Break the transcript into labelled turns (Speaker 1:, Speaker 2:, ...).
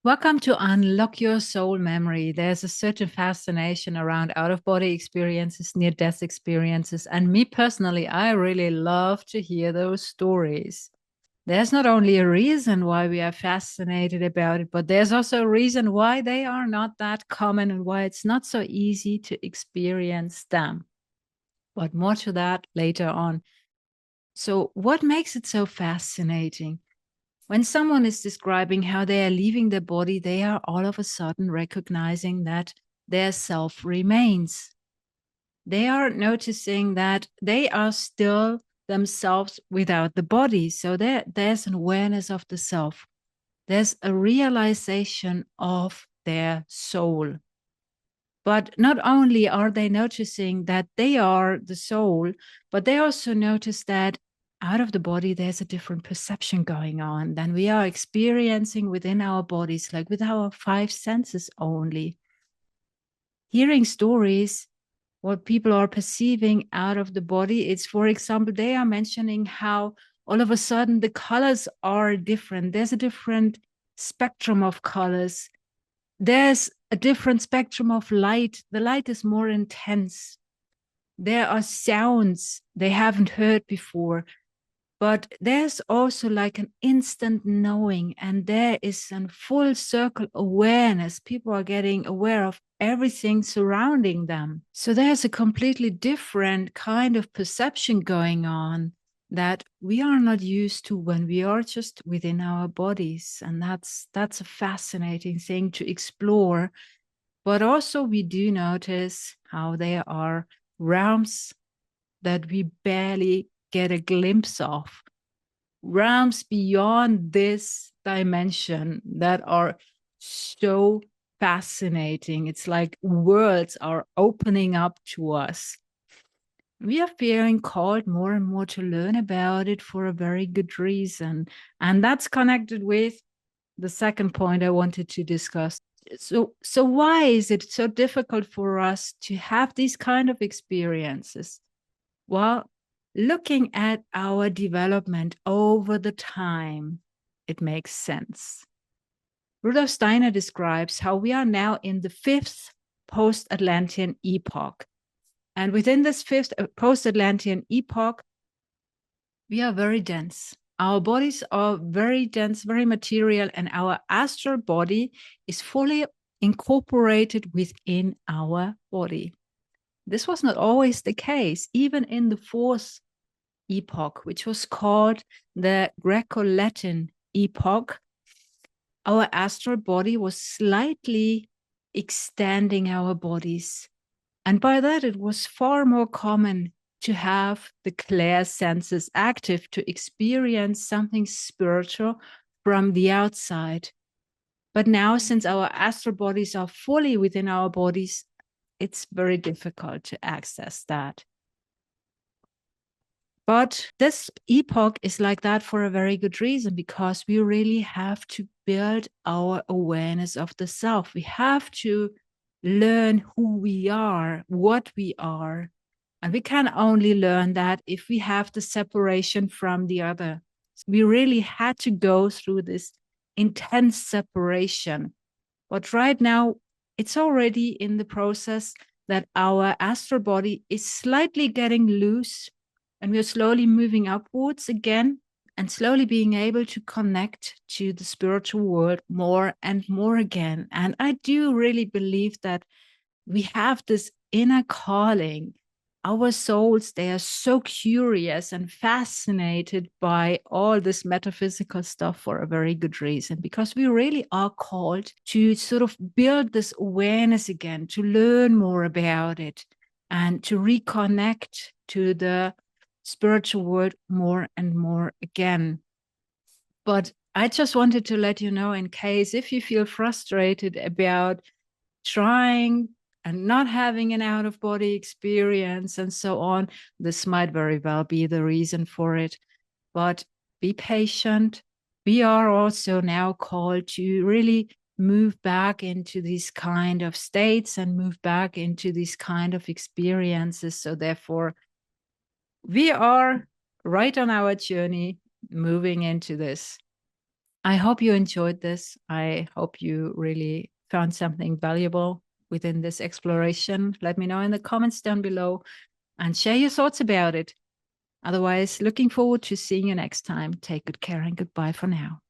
Speaker 1: Welcome to Unlock Your Soul Memory. There's a certain fascination around out of body experiences, near death experiences. And me personally, I really love to hear those stories. There's not only a reason why we are fascinated about it, but there's also a reason why they are not that common and why it's not so easy to experience them. But more to that later on. So, what makes it so fascinating? When someone is describing how they are leaving their body, they are all of a sudden recognizing that their self remains. They are noticing that they are still themselves without the body. So there's an awareness of the self. There's a realization of their soul. But not only are they noticing that they are the soul, but they also notice that out of the body, there's a different perception going on than we are experiencing within our bodies, like with our five senses only. Hearing stories, what people are perceiving out of the body, it's, for example, they are mentioning how all of a sudden the colors are different. There's a different spectrum of colors. There's a different spectrum of light. The light is more intense. There are sounds they haven't heard before, but there's also like an instant knowing, and there is a full circle awareness. People are getting aware of everything surrounding them. So there's a completely different kind of perception going on that we are not used to when we are just within our bodies. And that's a fascinating thing to explore. But also we do notice how there are realms that we barely get a glimpse of, realms beyond this dimension that are so fascinating. It's like worlds are opening up to us. We are feeling called more and more to learn about it for a very good reason. And that's connected with the second point I wanted to discuss. So why is it so difficult for us to have these kind of experiences? Well, looking at our development over the time, it makes sense. Rudolf Steiner describes how we are now in the fifth post-Atlantean epoch. And within this fifth post-Atlantean epoch, we are very dense. Our bodies are very dense, very material, and our astral body is fully incorporated within our body. This was not always the case, even in the fourth epoch, which was called the Greco-Latin epoch. Our astral body was slightly extending our bodies. And by that, it was far more common to have the clair senses active to experience something spiritual from the outside. But now, since our astral bodies are fully within our bodies, it's very difficult to access that. But this epoch is like that for a very good reason, because we really have to build our awareness of the self. We have to learn who we are, what we are. And we can only learn that if we have the separation from the other. We really had to go through this intense separation. But right now, it's already in the process that our astral body is slightly getting loose, and we're slowly moving upwards again and slowly being able to connect to the spiritual world more and more again. And I do really believe that we have this inner calling. Our souls, they are so curious and fascinated by all this metaphysical stuff for a very good reason, because we really are called to sort of build this awareness again, to learn more about it, and to reconnect to the spiritual world more and more again. But I just wanted to let you know, in case if you feel frustrated about trying and not having an out of body experience and so on, this might very well be the reason for it. But be patient. We are also now called to really move back into these kind of states and move back into these kind of experiences. So therefore, we are right on our journey moving into this. I hope you enjoyed this. I hope you really found something valuable within this exploration. Let me know in the comments down below and share your thoughts about it. Otherwise, looking forward to seeing you next time. Take good care and goodbye for now.